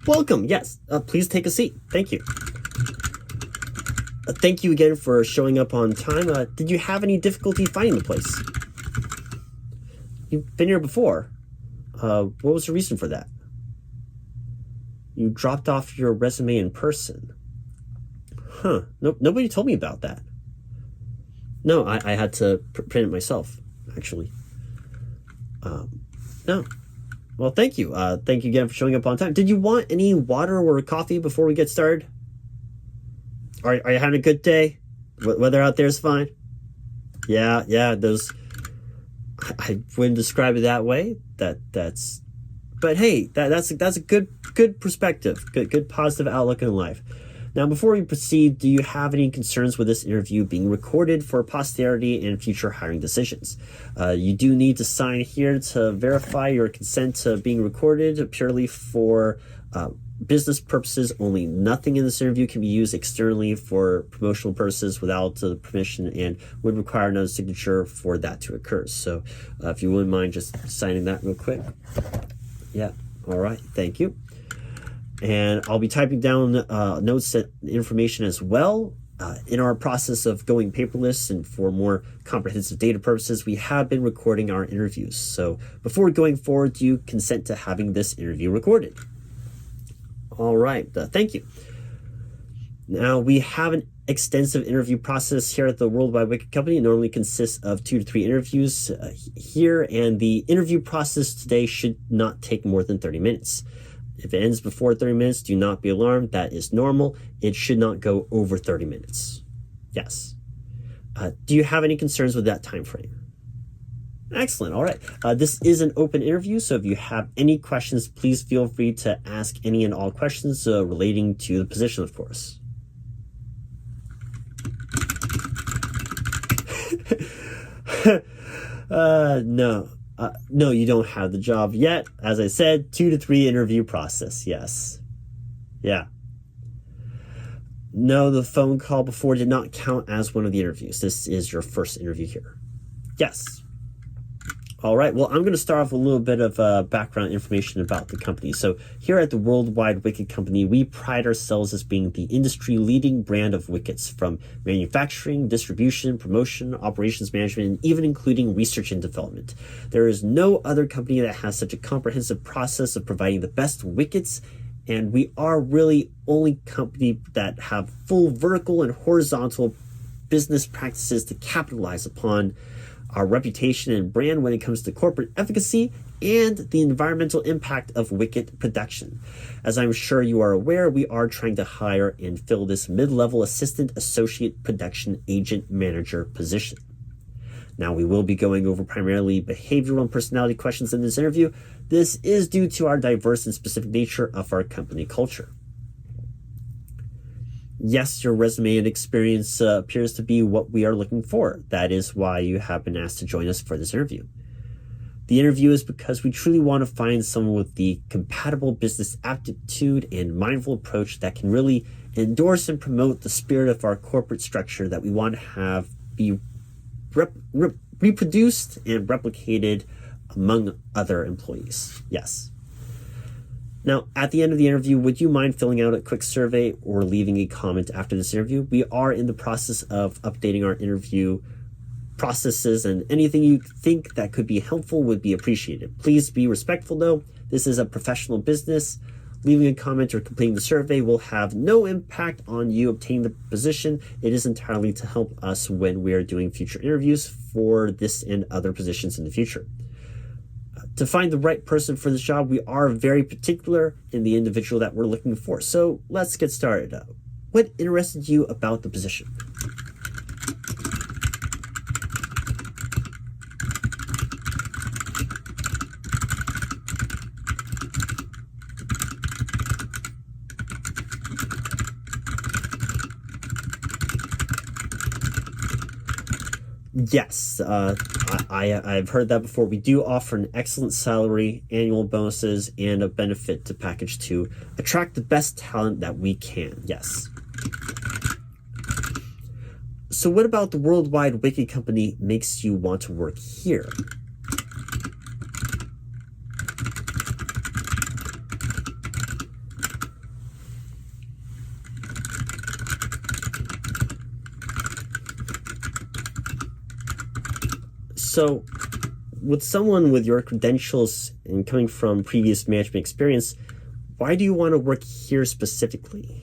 Welcome. Yes. Please take a seat. Thank you. Thank you again for showing up on time. Did you have any difficulty finding the place? You've been here before. What was the reason for that? You dropped off your resume in person. Huh. Nope. Nobody told me about that. No, I had to print it myself, actually. No. Well, thank you. Thank you again for showing up on time. Did you want any water or coffee before we get started? Are you having a good day? Weather out there is fine? Yeah, those... I wouldn't describe it that way. That's... But hey, that's a good perspective. Good positive outlook in life. Now, before we proceed, do you have any concerns with this interview being recorded for posterity and future hiring decisions? You do need to sign here to verify your consent to being recorded purely for business purposes only. Nothing in this interview can be used externally for promotional purposes without the permission, and would require another signature for that to occur. So if you wouldn't mind just signing that real quick. Yeah, all right, thank you. And I'll be typing down notes and information as well. In our process of going paperless and for more comprehensive data purposes, we have been recording our interviews. So before going forward, do you consent to having this interview recorded? All right, thank you. Now, we have an extensive interview process here at the World Wide Wicket company. It normally consists of 2 to 3 interviews here, and the interview process today should not take more than 30 minutes. If it ends before 30 minutes, do not be alarmed. That is normal. It should not go over 30 minutes. Yes. Do you have any concerns with that time frame? Excellent. All right. This is an open interview, so if you have any questions, please feel free to ask any and all questions relating to the position, of course. No. No, you don't have the job yet. As I said, 2 to 3 interview process. Yes. Yeah. No, the phone call before did not count as one of the interviews. This is your first interview here. Yes. All right. Well, I'm going to start off with a little bit of background information about the company. So here at the World Wide Wicket company, we pride ourselves as being the industry-leading brand of wickets, from manufacturing, distribution, promotion, operations management, and even including research and development. There is no other company that has such a comprehensive process of providing the best wickets, and we are really only company that have full vertical and horizontal business practices to capitalize upon our reputation and brand when it comes to corporate efficacy and the environmental impact of wicket production. As I'm sure you are aware, we are trying to hire and fill this mid-level assistant associate production agent manager position. Now, we will be going over primarily behavioral and personality questions in this interview. This is due to our diverse and specific nature of our company culture. Yes, your resume and experience appears to be what we are looking for. That is why you have been asked to join us for this interview. The interview is because we truly want to find someone with the compatible business aptitude and mindful approach that can really endorse and promote the spirit of our corporate structure that we want to have be reproduced and replicated among other employees. Yes. Now, at the end of the interview, would you mind filling out a quick survey or leaving a comment after this interview? We are in the process of updating our interview processes, and anything you think that could be helpful would be appreciated. Please be respectful, though. This is a professional business. Leaving a comment or completing the survey will have no impact on you obtaining the position. It is entirely to help us when we are doing future interviews for this and other positions in the future. To find the right person for this job, we are very particular in the individual that we're looking for. So let's get started. What interested you about the position? Yes, I've heard that before. We do offer an excellent salary, annual bonuses, and a benefit to package to attract the best talent that we can. Yes. So what about the World Wide Wicket company makes you want to work here? So with someone with your credentials and coming from previous management experience, why do you want to work here specifically?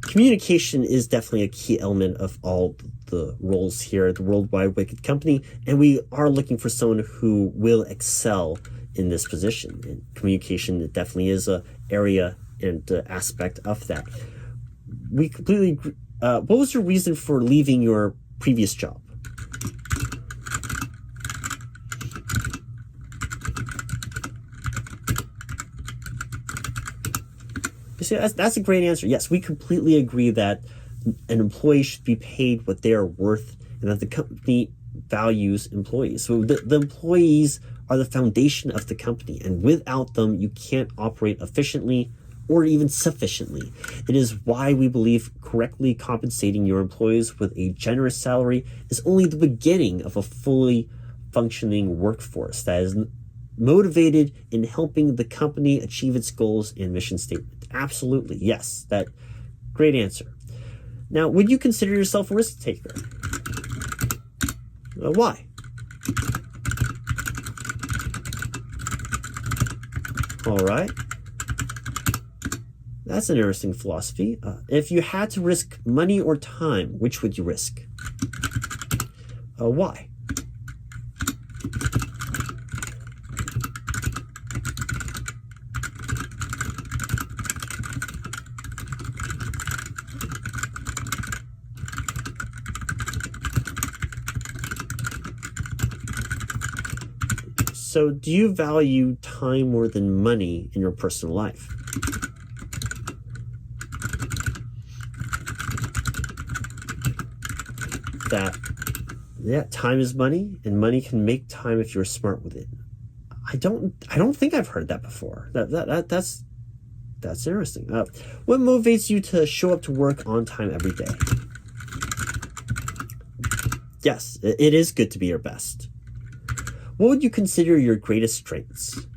Communication is definitely a key element of all the roles here at the World Wide Wicket company, and we are looking for someone who will excel in this position. And communication definitely is a area and aspect of that. We completely agree. What was your reason for leaving your previous job? You see, that's a great answer. Yes, we completely agree that an employee should be paid what they are worth and that the company values employees. So the employees are the foundation of the company, and without them, you can't operate efficiently or even sufficiently. It is why we believe correctly compensating your employees with a generous salary is only the beginning of a fully functioning workforce that is motivated in helping the company achieve its goals and mission statement. Absolutely, yes. That great answer. Now, would you consider yourself a risk taker? Why? All right. That's an interesting philosophy. If you had to risk money or time, which would you risk? Why? So do you value time more than money in your personal life? Yeah, time is money, and money can make time if you're smart with it. I don't think I've heard that before. That's interesting. What motivates you to show up to work on time every day? Yes, it is good to be your best. What would you consider your greatest strengths?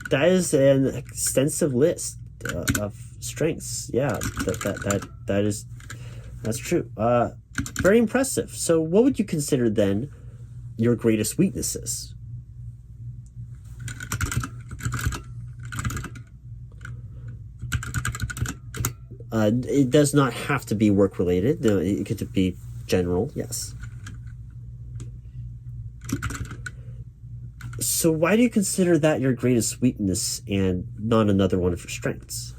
That is an extensive list of strengths. Yeah, that's true. Very impressive. So what would you consider then your greatest weaknesses? It does not have to be work related. No, it could be general. Yes. So why do you consider that your greatest weakness and not another one of your strengths?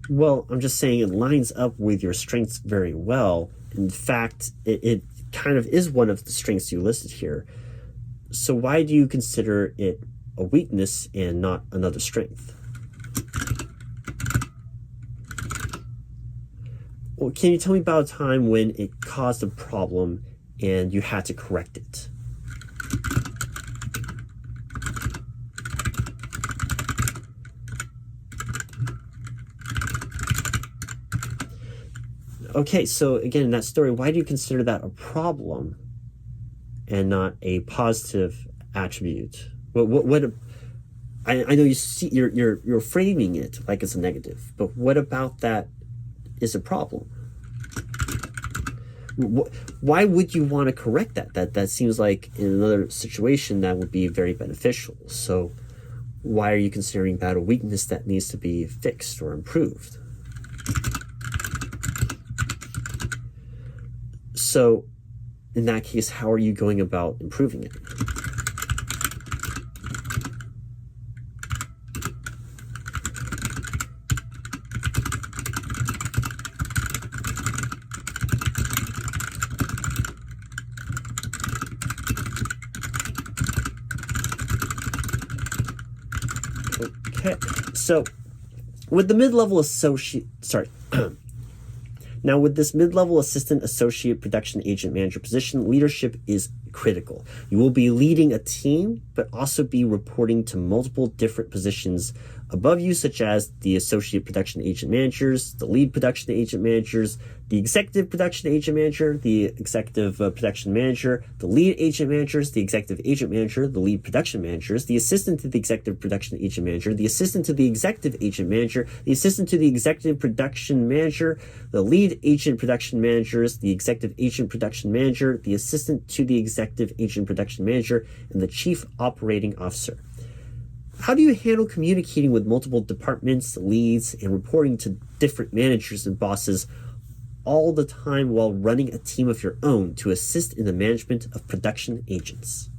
Well, I'm just saying it lines up with your strengths very well. In fact, it kind of is one of the strengths you listed here. So why do you consider it a weakness and not another strength? Well, can you tell me about a time when it caused a problem and you had to correct it? Okay, so again, in that story, why do you consider that a problem and not a positive attribute? I know you see you're framing it like it's a negative, but what about that is a problem? Why would you want to correct that? That seems like in another situation that would be very beneficial. So Why are you considering that a weakness that needs to be fixed or improved? So, in that case, how are you going about improving it? Okay, so with the mid-level associate, now with this mid-level assistant, associate, production agent, manager position, leadership is critical. You will be leading a team, but also be reporting to multiple different positions above you, such as the associate production agent managers, the lead production agent managers, the executive production agent manager, the executive production manager, the lead agent managers, the executive agent manager, the lead production managers, the assistant to the executive production agent manager, the assistant to the executive agent manager, the assistant to the executive production manager, the lead agent production managers, the executive agent production manager, the assistant to the executive agent production manager, and the chief operating officer. How do you handle communicating with multiple departments, leads, and reporting to different managers and bosses all the time while running a team of your own to assist in the management of production agents?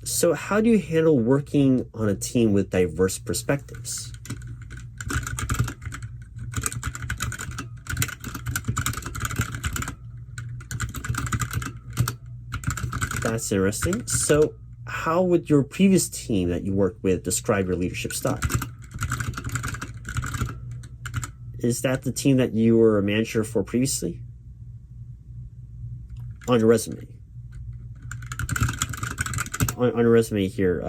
So how do you handle working on a team with diverse perspectives? That's interesting. So how would your previous team that you worked with describe your leadership style? Is that the team that you were a manager for previously? On your resume. On your resume here,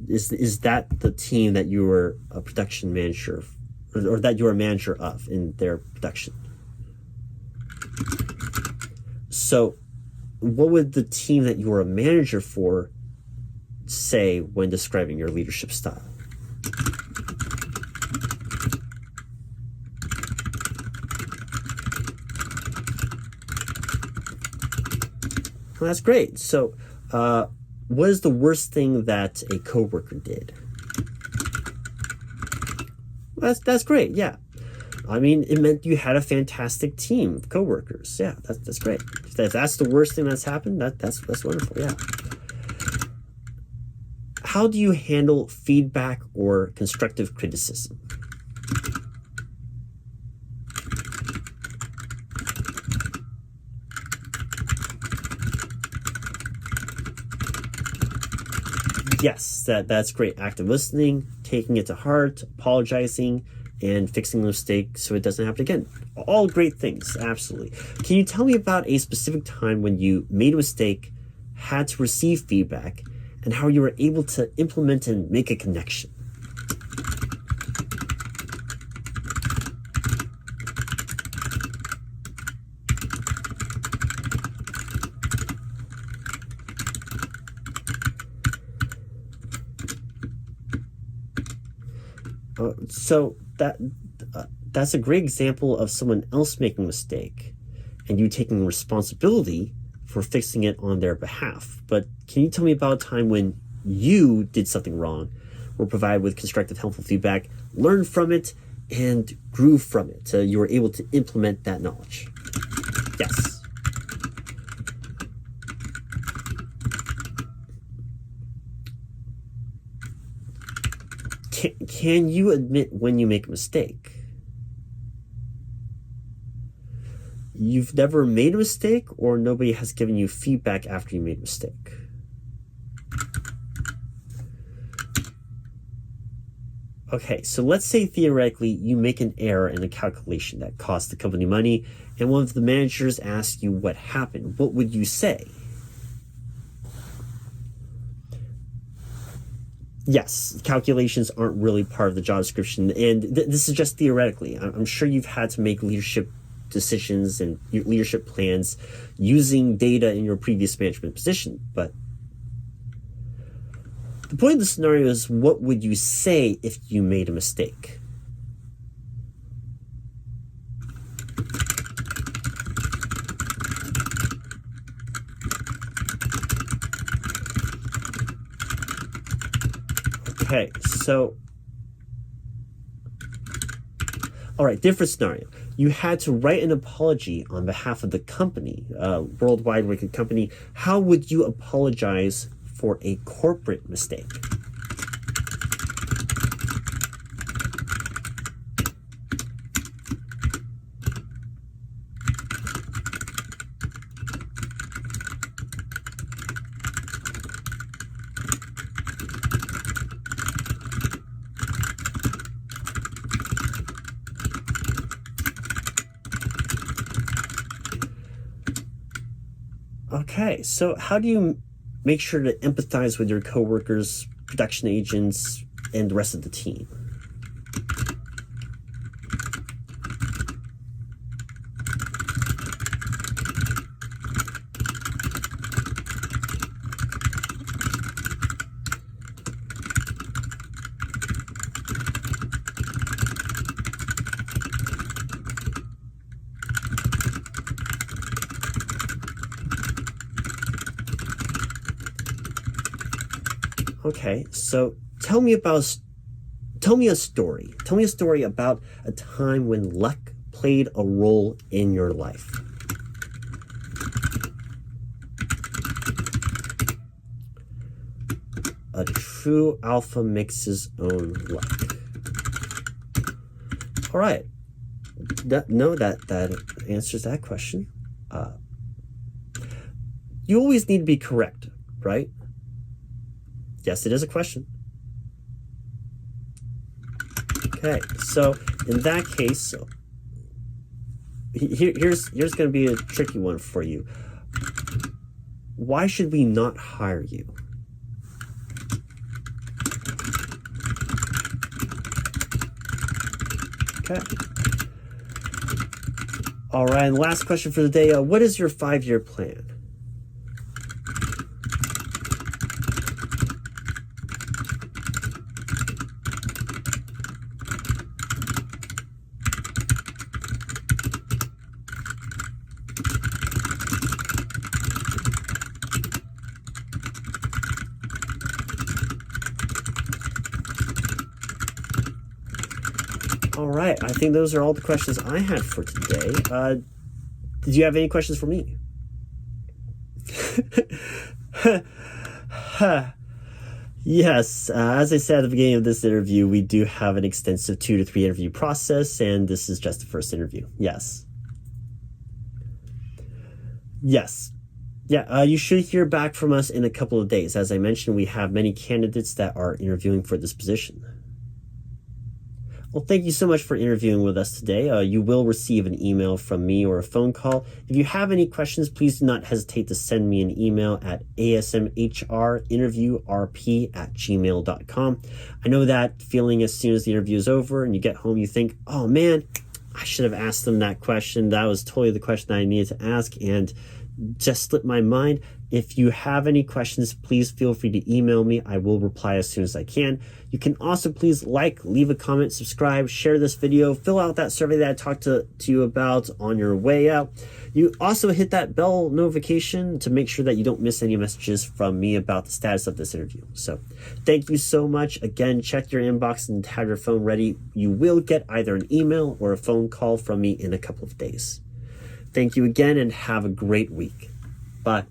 is that the team that you were a production manager, or that you were a manager of in their production? So what would the team that you were a manager for say when describing your leadership style? Well, that's great. So what is the worst thing that a coworker did? Well, that's great. Yeah, I mean, it meant you had a fantastic team of coworkers. Yeah, that's great. If that's the worst thing that's happened, that's wonderful. Yeah. How do you handle feedback or constructive criticism? Yes, that's great. Active listening, taking it to heart, apologizing, and fixing the mistake so it doesn't happen again. All great things, absolutely. Can you tell me about a specific time when you made a mistake, had to receive feedback, and how you were able to implement and make a connection? So that's a great example of someone else making a mistake and you taking responsibility for fixing it on their behalf. But can you tell me about a time when you did something wrong, were provided with constructive, helpful feedback, learned from it, and grew from it? So you were able to implement that knowledge. Yes. Can you admit when you make a mistake? You've never made a mistake, or nobody has given you feedback after you made a mistake? Okay, so let's say theoretically you make an error in a calculation that costs the company money, and one of the managers asks you what happened. What would you say? Yes, calculations aren't really part of the job description, and this is just theoretically. I'm sure you've had to make leadership decisions and leadership plans using data in your previous management position, but the point of the scenario is, what would you say if you made a mistake? Okay, so, all right, different scenario. You had to write an apology on behalf of the company, World Wide Wicket company. How would you apologize for a corporate mistake? Okay, so how do you make sure to empathize with your coworkers, production agents, and the rest of the team? Okay, so tell me a story. Tell me a story about a time when luck played a role in your life. A true alpha makes own luck. All right. That answers that question. You always need to be correct, right? Yes, it is a question. Okay, so in that case, here's going to be a tricky one for you. Why should we not hire you? Okay. All right, and last question for the day. What is your 5-year plan? All right, I think those are all the questions I had for today. Did you have any questions for me? Yes, as I said at the beginning of this interview, we do have an extensive 2 to 3 interview process, and this is just the first interview. Yes. Yes. Yeah, you should hear back from us in a couple of days. As I mentioned, we have many candidates that are interviewing for this position. Well, thank you so much for interviewing with us today. You will receive an email from me or a phone call. If you have any questions, please do not hesitate to send me an email at asmhrinterviewrp@gmail.com. I know that feeling as soon as the interview is over and you get home, you think, oh man, I should have asked them that question. That was totally the question I needed to ask and just slipped my mind. If you have any questions, please feel free to email me. I will reply as soon as I can. You can also please leave a comment, subscribe, share this video, fill out that survey that I talked to you about on your way out. You also hit that bell notification to make sure that you don't miss any messages from me about the status of this interview. So thank you so much. Again, check your inbox and have your phone ready. You will get either an email or a phone call from me in a couple of days. Thank you again and have a great week. Bye.